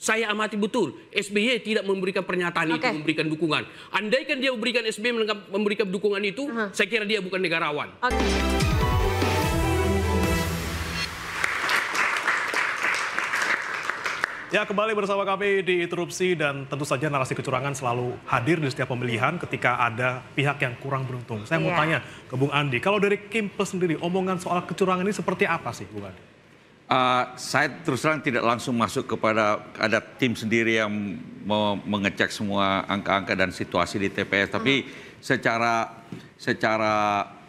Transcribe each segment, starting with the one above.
Saya amati betul, SBY tidak memberikan pernyataan itu, memberikan dukungan. Andaikan dia memberikan SBY memberikan dukungan itu, saya kira dia bukan negarawan. Ya, kembali bersama kami di Interupsi, dan tentu saja narasi kecurangan selalu hadir di setiap pemilihan ketika ada pihak yang kurang beruntung. Saya mau tanya ke Bung Andi, kalau dari Kempe sendiri, omongan soal kecurangan ini seperti apa sih, Bung Andi? Saya terus terang tidak langsung masuk kepada ada tim sendiri yang mengecek semua angka-angka dan situasi di TPS. Tapi secara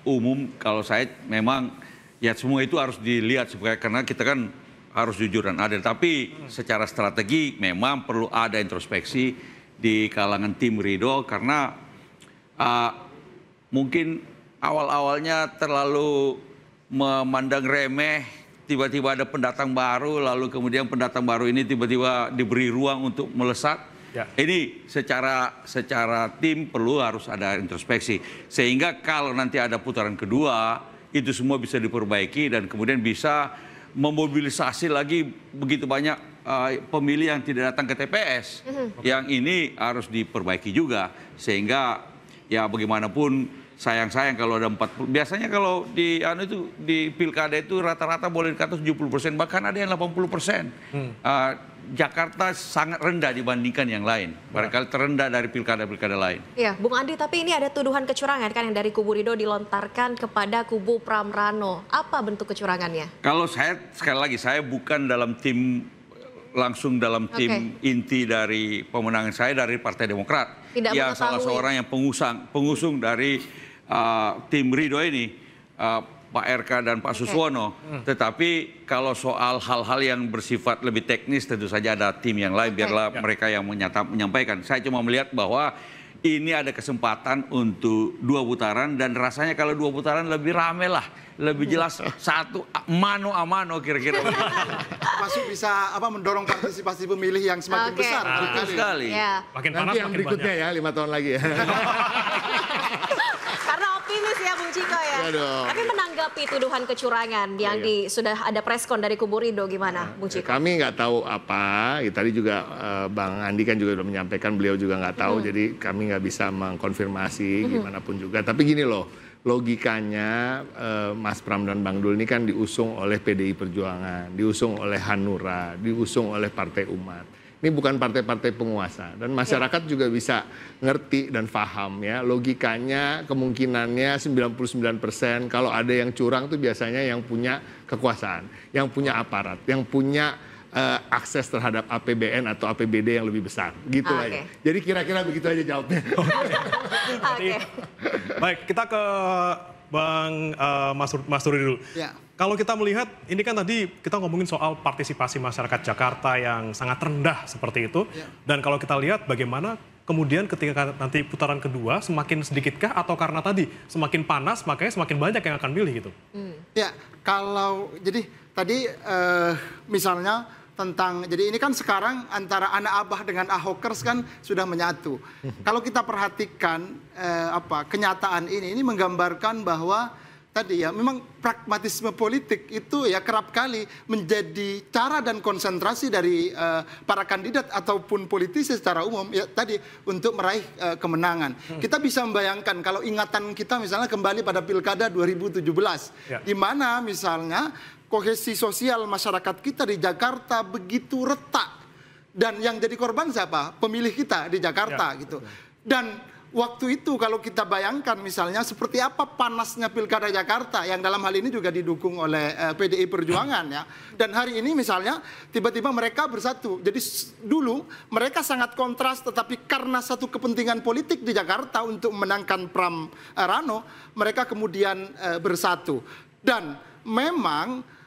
umum kalau saya memang ya semua itu harus dilihat supaya, karena kita kan harus jujur dan adil. Tapi secara strategi memang perlu ada introspeksi di kalangan tim Ridho, karena mungkin awal-awalnya terlalu memandang remeh, tiba-tiba ada pendatang baru, lalu kemudian pendatang baru ini tiba-tiba diberi ruang untuk melesat. Ini secara tim perlu harus ada introspeksi, sehingga kalau nanti ada putaran kedua itu semua bisa diperbaiki dan kemudian bisa memobilisasi lagi begitu banyak pemilih yang tidak datang ke TPS. Yang ini harus diperbaiki juga, sehingga ya bagaimanapun sayang kalau ada 40. Biasanya kalau di pilkada itu rata-rata boleh di atas 70%, bahkan ada yang 80%. Jakarta sangat rendah dibandingkan yang lain. Barangkali terendah dari pilkada-pilkada lain. Iya, Bung Andi, tapi ini ada tuduhan kecurangan kan yang dari kubu Ridho dilontarkan kepada kubu Pram Rano. Apa bentuk kecurangannya? Kalau saya, sekali lagi, saya bukan langsung dalam tim inti dari pemenangan saya dari Partai Demokrat. Tidak yang salah seorang yang pengusung dari tim Ridho ini, Pak RK dan Pak Suswono. Tetapi kalau soal hal-hal yang bersifat lebih teknis, tentu saja ada tim yang lain, biarlah mereka yang menyampaikan. Saya cuma melihat bahwa ini ada kesempatan untuk 2 putaran, dan rasanya kalau 2 putaran lebih rame lah, lebih jelas satu mano a mano kira-kira. Masuk bisa mendorong partisipasi pemilih yang semakin besar. Betul sekali. Makin panas, nanti yang berikutnya ya 5 tahun lagi ya. Optimis ya Bung Ciko ya. Tapi menanggapi tuduhan kecurangan yang sudah ada preskon dari kubu Ridho, gimana Bung Ciko? Kami nggak tahu apa. Tadi juga Bang Andi kan juga sudah menyampaikan, beliau juga nggak tahu. Jadi kami nggak bisa mengkonfirmasi gimana pun juga. Tapi gini loh, logikanya Mas Pram dan Bang Dul ini kan diusung oleh PDI Perjuangan, diusung oleh Hanura, diusung oleh Partai Umat. Ini bukan partai-partai penguasa, dan masyarakat juga bisa ngerti dan paham ya, logikanya kemungkinannya 99% kalau ada yang curang itu biasanya yang punya kekuasaan, yang punya aparat, yang punya akses terhadap APBN atau APBD yang lebih besar, gitu aja. Jadi kira-kira begitu aja jawabnya. Baik, kita ke Bang Mas Rudi dulu. Kalau kita melihat, ini kan tadi kita ngomongin soal partisipasi masyarakat Jakarta yang sangat rendah seperti itu. Dan kalau kita lihat bagaimana kemudian ketika nanti putaran kedua, semakin sedikitkah atau karena tadi semakin panas makanya semakin banyak yang akan pilih gitu? Ya, jadi tadi misalnya tentang, jadi ini kan sekarang antara anak abah dengan ahokers kan sudah menyatu. Kalau kita perhatikan kenyataan ini menggambarkan bahwa tadi ya memang pragmatisme politik itu ya kerap kali menjadi cara dan konsentrasi dari para kandidat ataupun politisi secara umum ya tadi untuk meraih kemenangan. Kita bisa membayangkan kalau ingatan kita misalnya kembali pada Pilkada 2017 di mana misalnya kohesi sosial masyarakat kita di Jakarta begitu retak, dan yang jadi korban siapa? Pemilih kita di Jakarta gitu. Dan waktu itu kalau kita bayangkan misalnya seperti apa panasnya Pilkada Jakarta yang dalam hal ini juga didukung oleh PDI Perjuangan ya. Dan hari ini misalnya tiba-tiba mereka bersatu. Jadi dulu mereka sangat kontras, tetapi karena satu kepentingan politik di Jakarta untuk memenangkan Pram Rano, mereka kemudian bersatu. Dan memang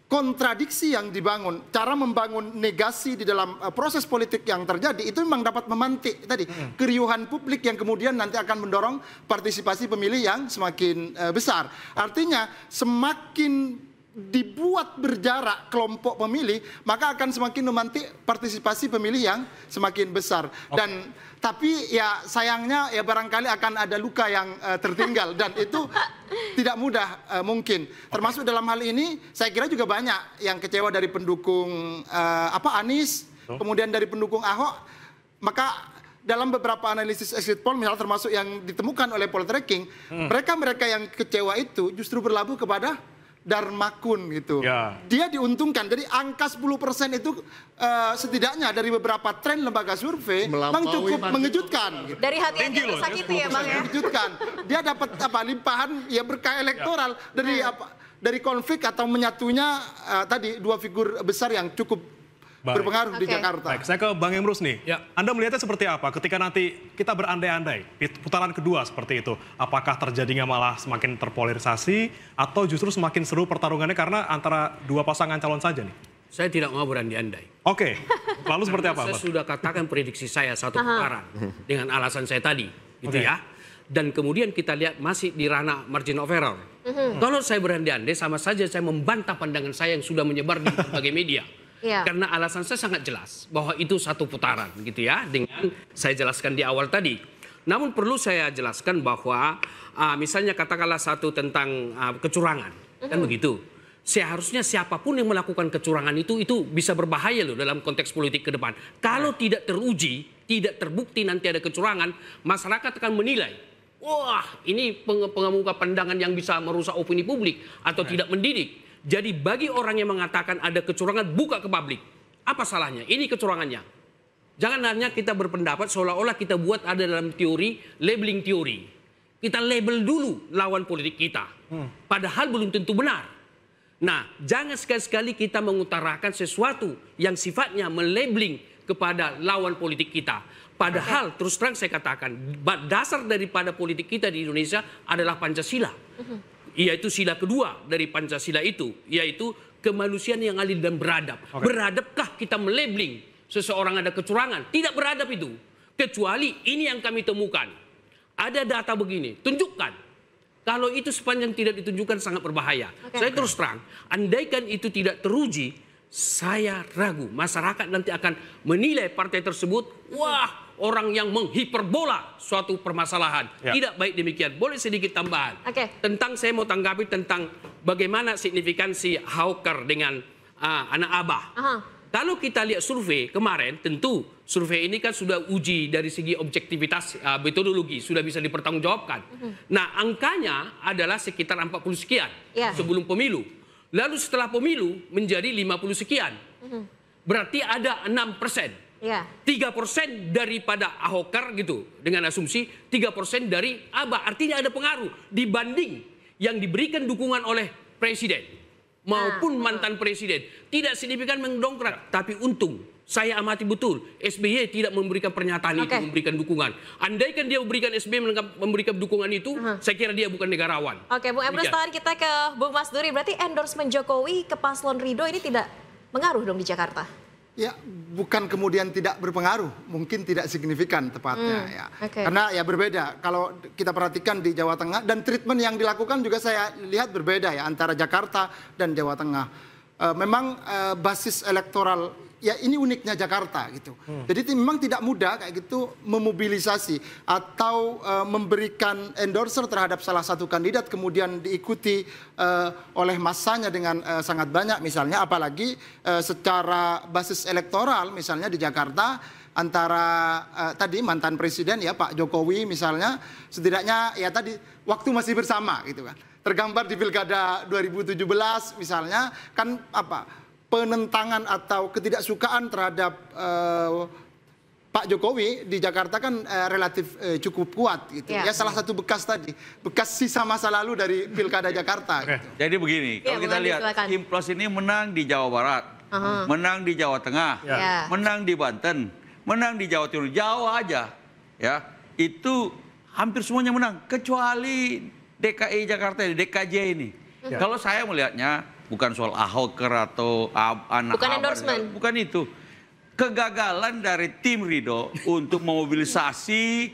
kontradiksi yang dibangun, cara membangun negasi di dalam proses politik yang terjadi itu memang dapat memantik tadi keriuhan publik yang kemudian nanti akan mendorong partisipasi pemilih yang semakin besar. Artinya semakin dibuat berjarak kelompok pemilih, maka akan semakin memantik partisipasi pemilih yang semakin besar. Dan tapi ya sayangnya ya barangkali akan ada luka yang tertinggal dan itu tidak mudah mungkin. Termasuk dalam hal ini saya kira juga banyak yang kecewa dari pendukung Anies, kemudian dari pendukung Ahok. Maka dalam beberapa analisis exit poll misalnya termasuk yang ditemukan oleh Poltreking, mereka yang kecewa itu justru berlabuh kepada Darmakun gitu. Ya. Dia diuntungkan. Jadi angka 10% itu setidaknya dari beberapa tren lembaga survei memang cukup mengejutkan. Gitu. Dari hati yang tersakiti ya Bang ya. Mengejutkan. Dia dapat limpahan ya berkah elektoral dari konflik atau menyatunya tadi dua figur besar yang cukup berpengaruh di Jakarta. Baik, saya ke Bang Emrus nih. Ya. Anda melihatnya seperti apa ketika nanti kita berandai-andai putaran kedua seperti itu? Apakah terjadinya malah semakin terpolarisasi atau justru semakin seru pertarungannya karena antara dua pasangan calon saja nih? Saya tidak mau berandai-andai. Oke, lalu seperti apa? Saya sudah katakan prediksi saya satu putaran dengan alasan saya tadi, gitu ya. Dan kemudian kita lihat masih di ranah margin of error. Kalau saya berandai-andai sama saja saya membantah pandangan saya yang sudah menyebar di berbagai media. Ya. Karena alasan saya sangat jelas bahwa itu satu putaran gitu ya, dengan saya jelaskan di awal tadi. Namun perlu saya jelaskan bahwa misalnya katakanlah satu tentang kecurangan, kan begitu. Seharusnya siapapun yang melakukan kecurangan itu bisa berbahaya loh dalam konteks politik ke depan. Kalau tidak teruji, tidak terbukti nanti ada kecurangan, masyarakat akan menilai, wah ini pengemuka pandangan yang bisa merusak opini publik atau tidak mendidik. Jadi bagi orang yang mengatakan ada kecurangan, buka ke publik. Apa salahnya? Ini kecurangannya. Jangan hanya kita berpendapat seolah-olah kita buat ada dalam teori, labeling teori. Kita label dulu lawan politik kita. Padahal belum tentu benar. Nah, jangan sekali-sekali kita mengutarakan sesuatu yang sifatnya melabeling kepada lawan politik kita. Padahal terus terang saya katakan, dasar daripada politik kita di Indonesia adalah Pancasila. Yaitu sila kedua dari Pancasila itu, yaitu kemanusiaan yang adil dan beradab. Beradabkah kita melabeling seseorang ada kecurangan? Tidak beradab itu. Kecuali ini yang kami temukan. Ada data begini, tunjukkan. Kalau itu sepanjang tidak ditunjukkan sangat berbahaya. Saya terus terang, andaikan itu tidak teruji, saya ragu masyarakat nanti akan menilai partai tersebut, wah, orang yang menghiperbola suatu permasalahan. Tidak baik demikian. Boleh sedikit tambahan. Tentang saya mau tanggapi tentang bagaimana signifikansi Hawker dengan anak Abah. Kalau kita lihat survei kemarin, tentu survei ini kan sudah uji dari segi objektivitas metodologi, sudah bisa dipertanggungjawabkan. Nah, angkanya adalah sekitar 40 sekian sebelum pemilu. Lalu setelah pemilu menjadi 50 sekian. Berarti ada 6%. 3% daripada Ahoker gitu, dengan asumsi 3% dari Abah. Artinya ada pengaruh dibanding yang diberikan dukungan oleh presiden maupun mantan presiden. Tidak signifikan mendongkrak, tapi untung saya amati betul SBY tidak memberikan pernyataan itu, memberikan dukungan. Andaikan dia memberikan SBY memberikan dukungan itu, saya kira dia bukan negarawan. Bung Emrus, tahan kita ke Bung Mas Duri. Berarti endorsement Jokowi ke paslon Ridho ini tidak mengaruh dong di Jakarta? Ya, bukan kemudian tidak berpengaruh, mungkin tidak signifikan tepatnya ya. Karena ya berbeda. Kalau kita perhatikan di Jawa Tengah dan treatment yang dilakukan juga saya lihat berbeda ya antara Jakarta dan Jawa Tengah. Memang basis elektoral ya ini uniknya Jakarta gitu. Jadi memang tidak mudah kayak gitu memobilisasi atau memberikan endorser terhadap salah satu kandidat kemudian diikuti oleh massanya dengan sangat banyak misalnya, apalagi secara basis elektoral misalnya di Jakarta antara tadi mantan presiden ya Pak Jokowi misalnya, setidaknya ya tadi waktu masih bersama gitu kan. Tergambar di Pilkada 2017 misalnya kan penentangan atau ketidaksukaan terhadap Pak Jokowi di Jakarta kan relatif cukup kuat gitu. Ya salah satu bekas tadi, bekas sisa masa lalu dari Pilkada Jakarta. Gitu. Jadi begini, kalau kita lihat Implos ini menang di Jawa Barat, menang di Jawa Tengah, menang di Banten, menang di Jawa Timur, Jawa aja, ya itu hampir semuanya menang kecuali DKI Jakarta, DKJ ini. Kalau saya melihatnya bukan soal Ahoker atau anak bukan endorsement. Bukan itu. kegagalan dari tim Ridho untuk memobilisasi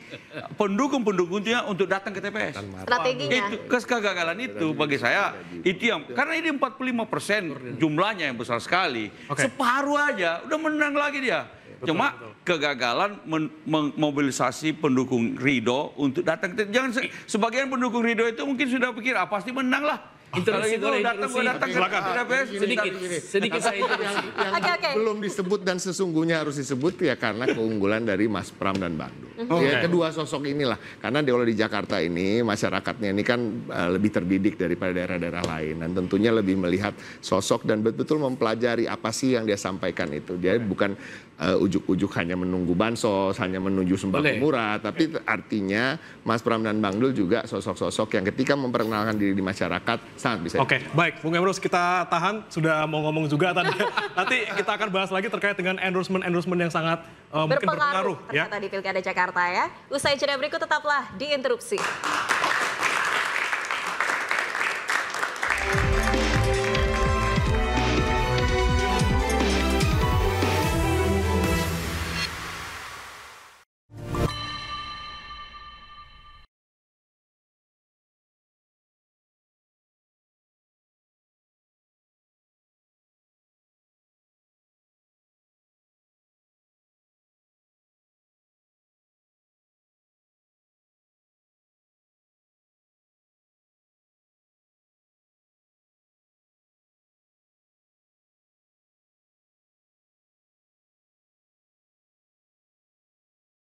pendukung-pendukungnya untuk datang ke TPS. Strateginya. Itu kegagalan itu bagi saya itu yang karena ini 45% jumlahnya yang besar sekali. Separuh aja udah menang lagi dia. Cuma kegagalan memobilisasi pendukung Ridho untuk datang. Jangan sebagian pendukung Ridho itu mungkin sudah pikir pasti menang lah. Kalau itu datang ke TPS. Sedikit saya belum disebut dan sesungguhnya harus disebut ya karena keunggulan dari Mas Pram dan Bang Dul. Ya, kedua sosok inilah karena kalau di Jakarta ini masyarakatnya ini kan lebih terdidik daripada daerah-daerah lain dan tentunya lebih melihat sosok dan betul-betul mempelajari apa sih yang dia sampaikan itu. Dia bukan ujuk-ujuk hanya menunggu bansos, hanya menuju sembako murah, tapi artinya Mas Pram dan Bang Dul juga sosok-sosok yang ketika memperkenalkan diri di masyarakat sangat bisa. Oke, baik. Bung Emrus, kita tahan. Sudah mau ngomong juga tadi. Nanti kita akan bahas lagi terkait dengan endorsement yang sangat mungkin berpengaruh. Ternyata di Pilkada Jakarta ya. Usai jeda berikut tetaplah di Interupsi.